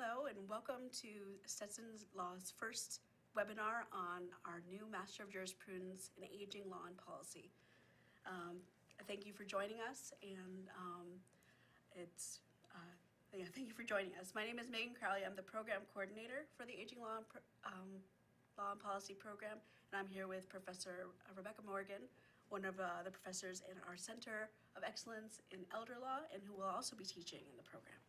Hello and welcome to Stetson Law's first webinar on our new Master of Jurisprudence in Aging Law and Policy. Thank you for joining us, and thank you for joining us. My name is Megan Crowley. I'm the program coordinator for the Aging Law and Policy program, and I'm here with Professor Rebecca Morgan, one of the professors in our Center of Excellence in Elder Law, and who will also be teaching in the program.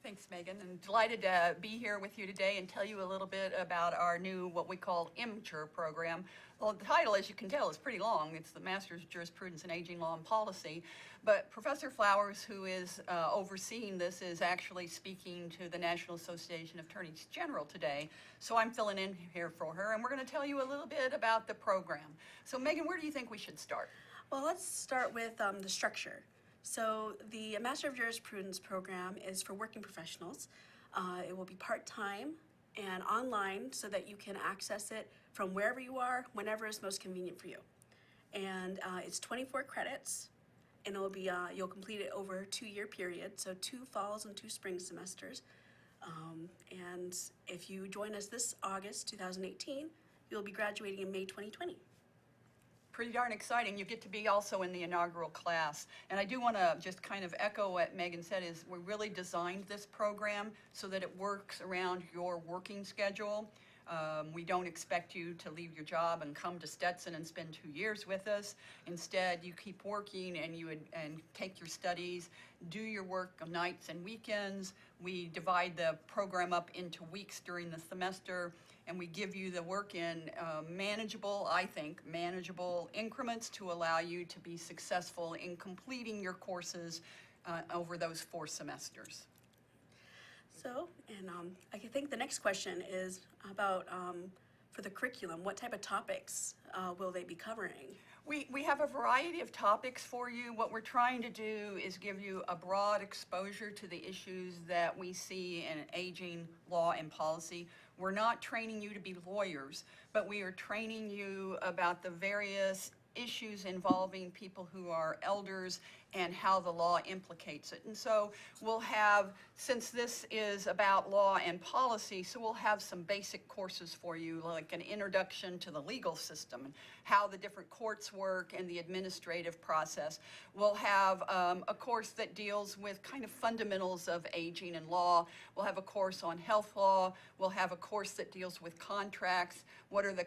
Thanks, Megan. I'm delighted to be here with you today and tell you a little bit about our new, what we call immature program. Well, the title, as you can tell, is pretty long. It's the Master's of Jurisprudence in Aging Law and Policy. But Professor Flowers, who is overseeing this, is actually speaking to the National Association of Attorneys General today. So I'm filling in here for her, and we're going to tell you a little bit about the program. So Megan, where do you think we should start? Well, let's start with the structure. So the Master of Jurisprudence program is for working professionals. It will be part-time and online so that you can access it from wherever you are, whenever is most convenient for you. And it's 24 credits, and it will be you'll complete it over a 2-year period, so 2 falls and 2 spring semesters. And if you join us this August 2018, you'll be graduating in May 2020. Pretty darn exciting. You get to be also in the inaugural class. And I do want to just kind of echo what Megan said, is we really designed this program so that it works around your working schedule. We don't expect you to leave your job and come to Stetson and spend 2 years with us. Instead, you keep working and take your studies, do your work on nights and weekends. We divide the program up into weeks during the semester, and we give you the work in manageable increments to allow you to be successful in completing your courses over those 4 semesters. So, and I think the next question is about, for the curriculum, what type of topics will they be covering? We have a variety of topics for you. What we're trying to do is give you a broad exposure to the issues that we see in aging law and policy. We're not training you to be lawyers, but we are training you about the various issues involving people who are elders and how the law implicates it. And so we'll have, since this is about law and policy, so we'll have some basic courses for you, like an introduction to the legal system and how the different courts work and the administrative process. We'll have a course that deals with kind of fundamentals of aging and law. We'll have a course on health law. We'll have a course that deals with contracts. What are the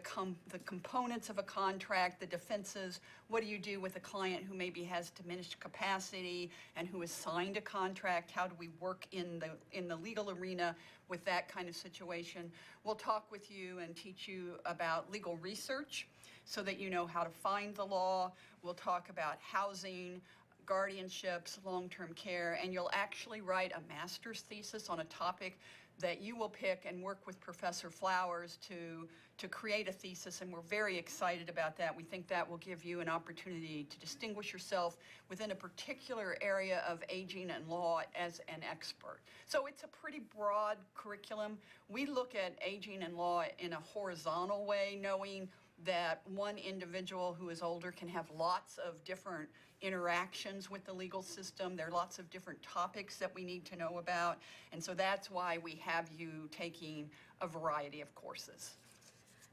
components of a contract, the defenses? What do you do with a client who maybe has diminished capacity and who has signed a contract? How do we work in the legal arena with that kind of situation? We'll talk with you and teach you about legal research so that you know how to find the law. We'll talk about housing, guardianships, long-term care, and you'll actually write a master's thesis on a topic that you will pick and work with Professor Flowers to create a thesis, and we're very excited about that. We think that will give you an opportunity to distinguish yourself within a particular area of aging and law as an expert. So it's a pretty broad curriculum. We look at aging and law in a horizontal way, knowing that one individual who is older can have lots of different interactions with the legal system. There are lots of different topics that we need to know about, and so that's why we have you taking a variety of courses.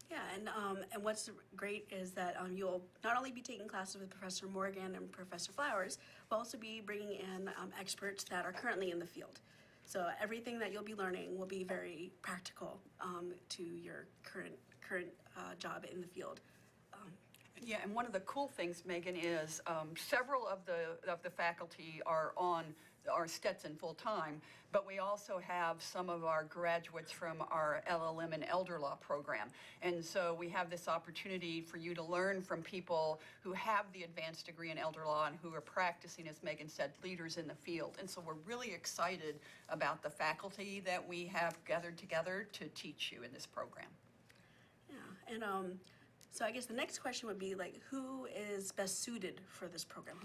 Yeah, and what's great is that you'll not only be taking classes with Professor Morgan and Professor Flowers, but also be bringing in experts that are currently in the field. So everything that you'll be learning will be very practical to your current job in the field. Yeah, and one of the cool things, Megan, is several of the faculty are on our Stetson full-time, but we also have some of our graduates from our LLM and Elder Law program. And so we have this opportunity for you to learn from people who have the advanced degree in Elder Law and who are practicing, as Megan said, leaders in the field. And so we're really excited about the faculty that we have gathered together to teach you in this program. Yeah, and so I guess the next question would be, like, who is best suited for this program?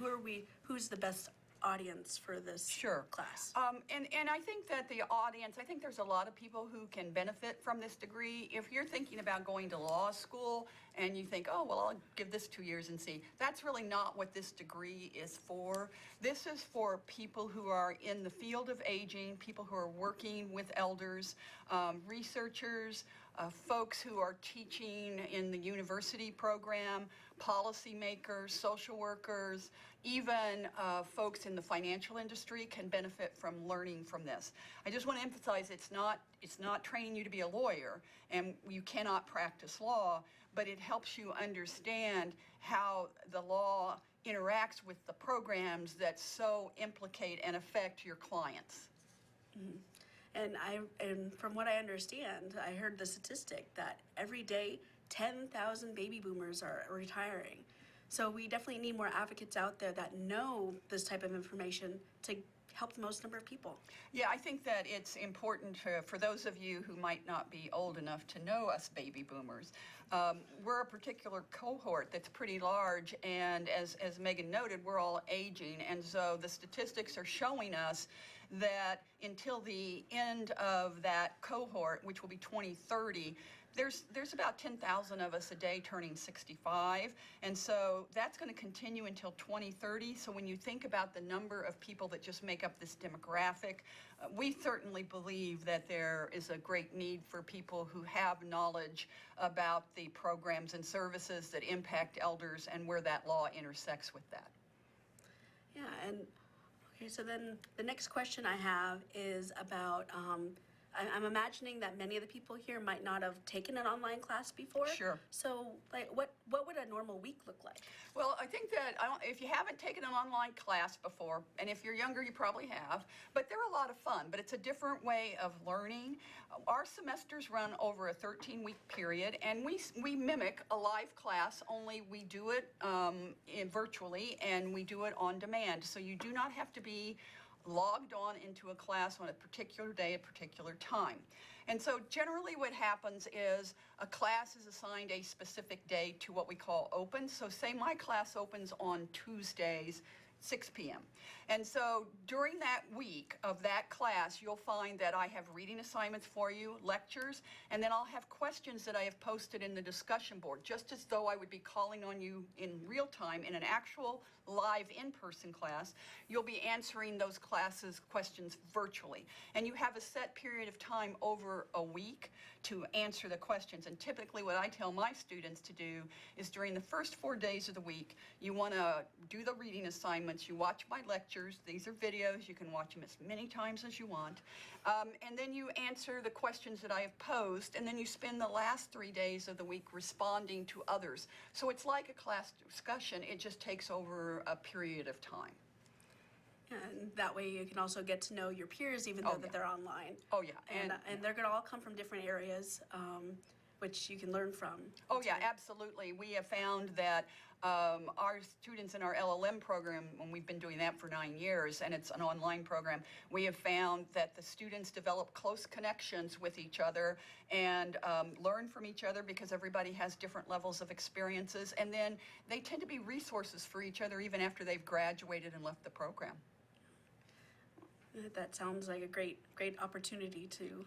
Who's the best audience for this Sure. class? And I think that the audience, I think there's a lot of people who can benefit from this degree. If you're thinking about going to law school and you think, oh, well, I'll give this 2 years and see, that's really not what this degree is for. This is for people who are in the field of aging, people who are working with elders, researchers, folks who are teaching in the university program, policymakers, social workers, even folks in the financial industry can benefit from learning from this. I just want to emphasize it's not training you to be a lawyer, and you cannot practice law, but it helps you understand how the law interacts with the programs that so implicate and affect your clients. Mm-hmm. And from what I understand, I heard the statistic that every day 10,000 baby boomers are retiring. So we definitely need more advocates out there that know this type of information to help the most number of people. Yeah, I think that it's important for those of you who might not be old enough to know us baby boomers. We're a particular cohort that's pretty large, and as Megan noted, we're all aging, and so the statistics are showing us that until the end of that cohort, which will be 2030, there's about 10,000 of us a day turning 65, and so that's going to continue until 2030. So when you think about the number of people that just make up this demographic, we certainly believe that there is a great need for people who have knowledge about the programs and services that impact elders and where that law intersects with that. Yeah, and okay, so then the next question I have is about, I'm imagining that many of the people here might not have taken an online class before. Sure. So, like, what would a normal week look like? Well, I think that if you haven't taken an online class before, and if you're younger, you probably have, but they're a lot of fun, but it's a different way of learning. Our semesters run over a 13-week period, and we mimic a live class, only we do it virtually, and we do it on demand. So you do not have to be logged on into a class on a particular day, a particular time. And so generally what happens is a class is assigned a specific day to what we call open. So say my class opens on Tuesdays, 6 p.m. And so during that week of that class, you'll find that I have reading assignments for you, lectures, and then I'll have questions that I have posted in the discussion board, just as though I would be calling on you in real time in an actual live in-person class. You'll be answering those classes' questions virtually. And you have a set period of time over a week to answer the questions. And typically what I tell my students to do is during the first 4 days of the week, you want to do the reading assignments. You watch my lectures. These are videos. You can watch them as many times as you want. And then you answer the questions that I have posed, and then you spend the last 3 days of the week responding to others. So it's like a class discussion. It just takes over a period of time. And that way you can also get to know your peers, even though that they're online. Oh, yeah. And they're going to all come from different areas, which you can learn from. Oh, yeah, absolutely. We have found that our students in our LLM program, and we've been doing that for 9 years, and it's an online program, we have found that the students develop close connections with each other and learn from each other because everybody has different levels of experiences, and then they tend to be resources for each other even after they've graduated and left the program. That sounds like a great opportunity to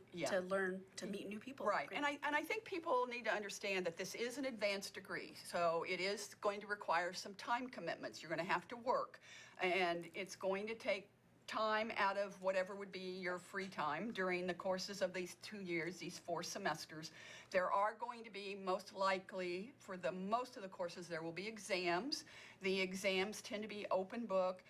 learn, to meet new people. Right, Great. and I think people need to understand that this is an advanced degree, so it is going to require some time commitments. You're going to have to work, and it's going to take time out of whatever would be your free time during the courses of these 2 years, these 4 semesters. There are going to be, most likely, for the most of the courses, there will be exams. The exams tend to be open book.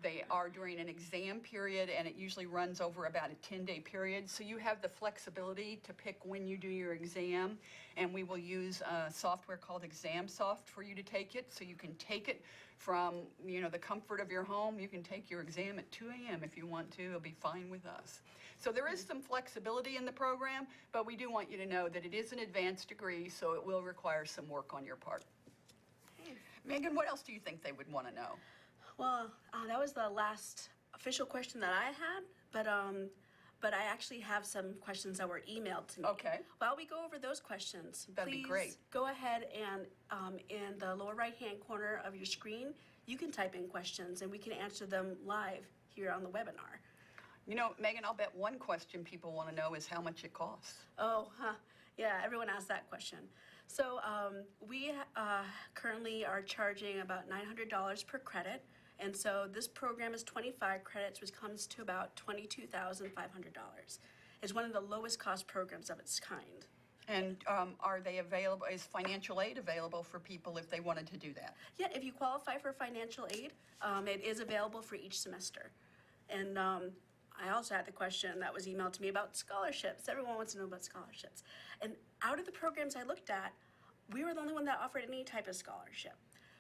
They are during an exam period, and it usually runs over about a 10-day period. So you have the flexibility to pick when you do your exam, and we will use a software called ExamSoft for you to take it. So you can take it from, the comfort of your home. You can take your exam at 2 a.m. if you want to. It'll be fine with us. So there is some flexibility in the program, but we do want you to know that it is an advanced degree, so it will require some work on your part. Megan, what else do you think they would want to know? Well, that was the last official question that I had, but but I actually have some questions that were emailed to me. Okay. While we go over those questions, That'd be please great. go ahead and in the lower right-hand corner of your screen, you can type in questions and we can answer them live here on the webinar. You know, Megan, I'll bet one question people want to know is how much it costs. Oh, yeah, everyone asks that question. So we currently are charging about $900 per credit. And so this program is 25 credits, which comes to about $22,500. It's one of the lowest cost programs of its kind. And are they available, is financial aid available for people if they wanted to do that? Yeah, if you qualify for financial aid, it is available for each semester. And I also had the question that was emailed to me about scholarships. Everyone wants to know about scholarships. And out of the programs I looked at, we were the only one that offered any type of scholarship.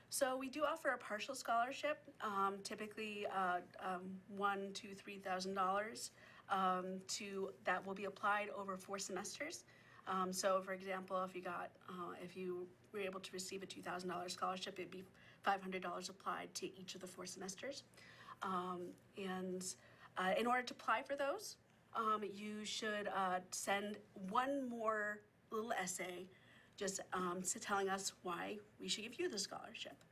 So we do offer a partial scholarship, typically $1,000 to $3,000 that will be applied over 4 semesters. So, for example, if you were able to receive a $2,000 scholarship, it'd be $500 applied to each of the 4 semesters. In order to apply for those, you should send one more little essay just telling us why we should give you the scholarship.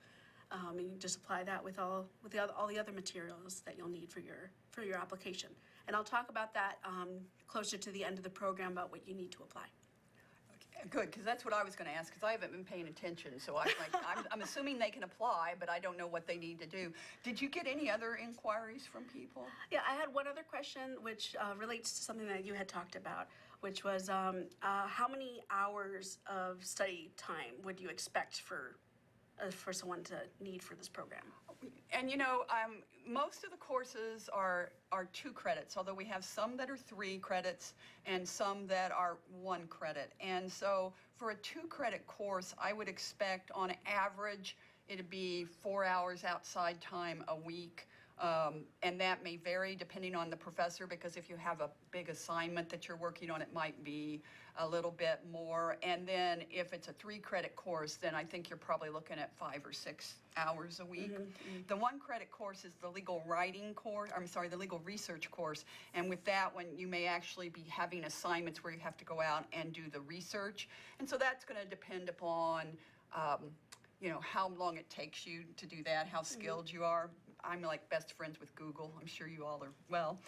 And you just apply that with all the other materials that you'll need for your application. And I'll talk about that closer to the end of the program about what you need to apply. Okay, good, because that's what I was going to ask, because I haven't been paying attention. So I'm assuming they can apply, but I don't know what they need to do. Did you get any other inquiries from people? Yeah, I had one other question which relates to something that you had talked about, which was how many hours of study time would you expect for someone to need for this program? And you know, most of the courses are 2 credits, although we have some that are 3 credits and some that are 1 credit. And so for a 2-credit course, I would expect on average it'd be 4 hours outside time a week. And that may vary depending on the professor, because if you have a big assignment that you're working on, it might be a little bit more. And then if it's a 3-credit course, then I think you're probably looking at 5 or 6 hours a week. Mm-hmm. The 1-credit course is the legal writing course, the legal research course. And with that one, you may actually be having assignments where you have to go out and do the research. And so that's going to depend upon how long it takes you to do that, how skilled you are. I'm like best friends with Google. I'm sure you all are well.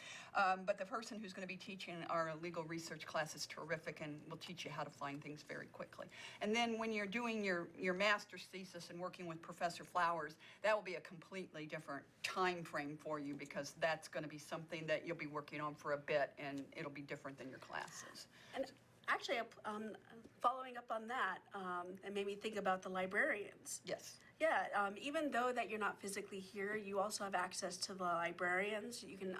But the person who's going to be teaching our legal research class is terrific and will teach you how to find things very quickly. And then when you're doing your master's thesis and working with Professor Flowers, that will be a completely different time frame for you, because that's going to be something that you'll be working on for a bit, and it'll be different than your classes. And actually, following up on that, it made me think about the librarians. Yes. Yeah, even though that you're not physically here, you also have access to the librarians. You can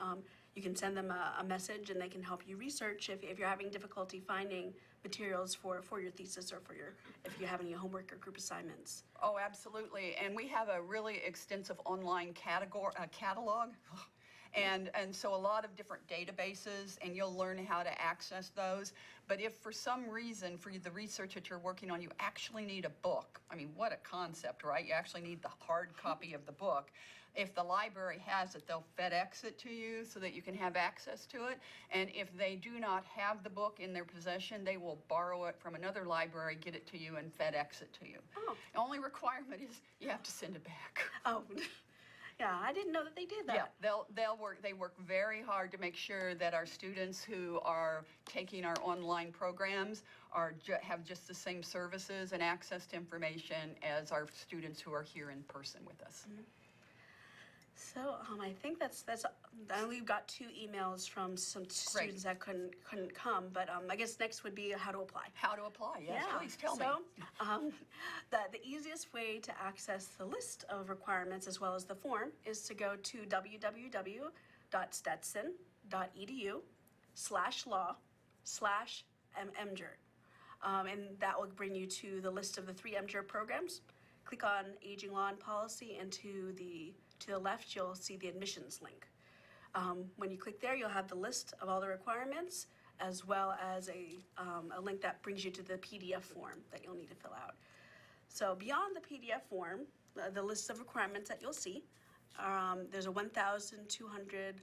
send them a message, and they can help you research if you're having difficulty finding materials for your thesis, or if you have any homework or group assignments. Oh, absolutely. And we have a really extensive online catalog. And so a lot of different databases, and you'll learn how to access those. But if for some reason, for the research that you're working on, you actually need a book, I mean, what a concept, right? You actually need the hard copy of the book. If the library has it, they'll FedEx it to you so that you can have access to it. And if they do not have the book in their possession, they will borrow it from another library, get it to you, and FedEx it to you. Oh. The only requirement is you have to send it back. Oh. Yeah, I didn't know that they did that. Yeah, they work very hard to make sure that our students who are taking our online programs have just the same services and access to information as our students who are here in person with us. Mm-hmm. So I think that's I only got 2 emails from some students that couldn't come, but I guess next would be how to apply. How to apply, yes, yeah. Please tell me. So the easiest way to access the list of requirements as well as the form is to go to www.stetson.edu/law/MJUR. And that will bring you to the list of the 3 MJUR programs. Click on Aging Law and Policy, and to the left, you'll see the admissions link. When you click there, you'll have the list of all the requirements, as well as a link that brings you to the PDF form that you'll need to fill out. So beyond the PDF form, the list of requirements that you'll see, there's a 1,200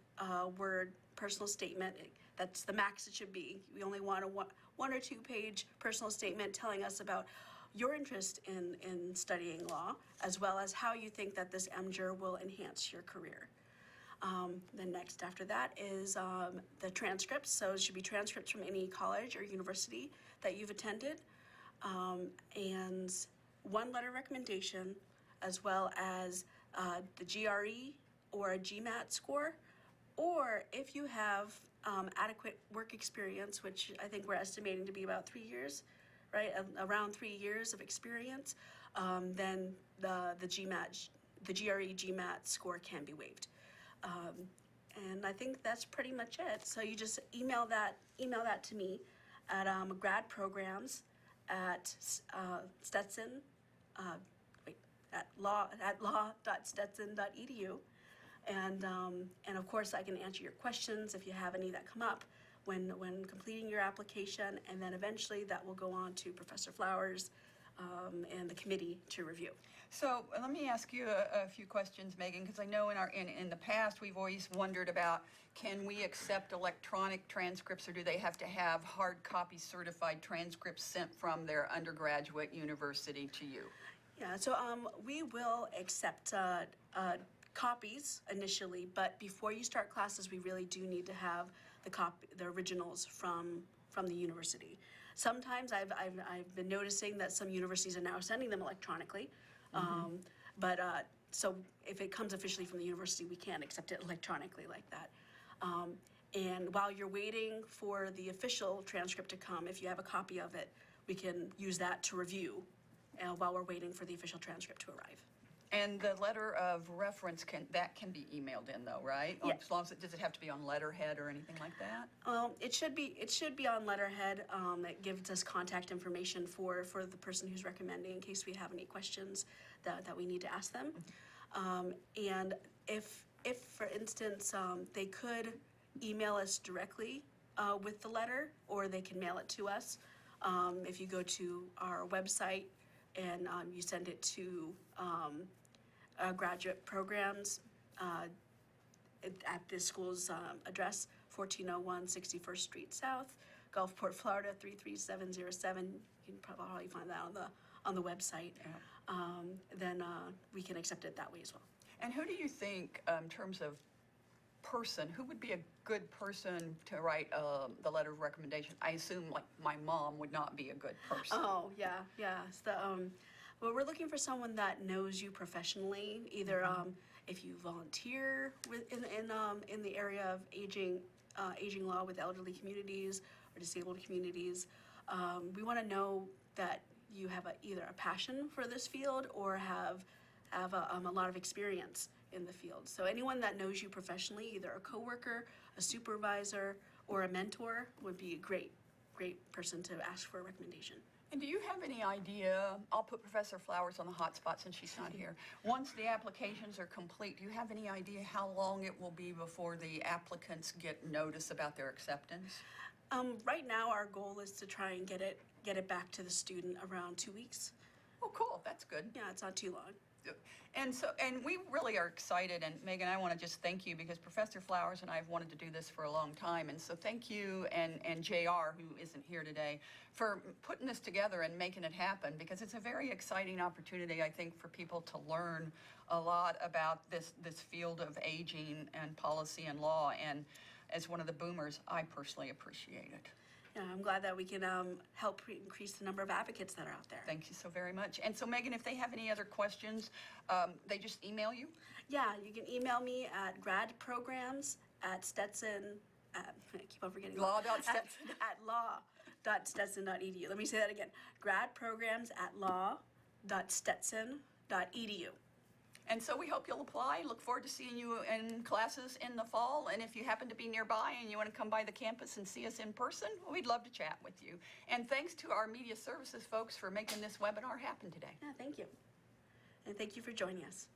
word personal statement that's the max it should be. We only want a one or two page personal statement telling us about your interest in studying law, as well as how you think that this MJUR will enhance your career. Then next after that is the transcripts. So it should be transcripts from any college or university that you've attended, and one letter recommendation, as well as the GRE or a GMAT score, or if you have adequate work experience, which I think we're estimating to be about 3 years, right? Around 3 years of experience, then the GMAT, the GRE GMAT score can be waived. And I think that's pretty much it. So you just email that to me at gradprograms at Stetson, at law.stetson.edu. And of course, I can answer your questions if you have any that come up when completing your application, and then eventually that will go on to Professor Flowers and the committee to review. So let me ask you a few questions, Megan, because I know in the past we've always wondered about, can we accept electronic transcripts, or do they have to have hard copy certified transcripts sent from their undergraduate university to you? Yeah, so we will accept copies initially, but before you start classes, we really do need to have the originals from the university. Sometimes I've been noticing that some universities are now sending them electronically, but so if it comes officially from the university, we can't accept it electronically like that. And while you're waiting for the official transcript to come, if you have a copy of it, we can use that to review while we're waiting for the official transcript to arrive. And the letter of reference can be emailed in though, right? Yeah. As long as does it have to be on letterhead or anything like that? It should be on letterhead. It gives us contact information for the person who's recommending in case we have any questions that we need to ask them. And if for instance they could email us directly with the letter, or they can mail it to us. If you go to our website and you send it to graduate programs at this school's address, 1401 61st Street South, Gulfport, Florida 33707. You can probably find that on the website. Yeah. Then we can accept it that way as well. And who do you think, in terms of person, who would be a good person to write the letter of recommendation? I assume like my mom would not be a good person. Oh, yeah. Well, we're looking for someone that knows you professionally, either if you volunteer in the area of aging law with elderly communities or disabled communities. We want to know that you have either a passion for this field or have a lot of experience in the field. So anyone that knows you professionally, either a coworker, a supervisor, or a mentor, would be a great person to ask for a recommendation. And do you have any idea, I'll put Professor Flowers on the hot spot since she's not here. Once the applications are complete, do you have any idea how long it will be before the applicants get notice about their acceptance? Right now, our goal is to try and get it back to the student around 2 weeks. Oh, cool, that's good. Yeah, it's not too long. And we really are excited, and Megan, I want to just thank you because Professor Flowers and I have wanted to do this for a long time, and so thank you and JR, who isn't here today, for putting this together and making it happen, because it's a very exciting opportunity, I think, for people to learn a lot about this field of aging and policy and law, and as one of the boomers, I personally appreciate it. Yeah, I'm glad that we can help increase the number of advocates that are out there. Thank you so very much. And so, Megan, if they have any other questions, they just email you? Yeah, you can email me at gradprograms@Stetson, I keep on forgetting. Law.Stetson. At law.stetson.edu. Let me say that again. gradprograms@law.stetson.edu. And so we hope you'll apply. Look forward to seeing you in classes in the fall. And if you happen to be nearby and you want to come by the campus and see us in person, we'd love to chat with you. And thanks to our media services folks for making this webinar happen today. Yeah, thank you. And thank you for joining us.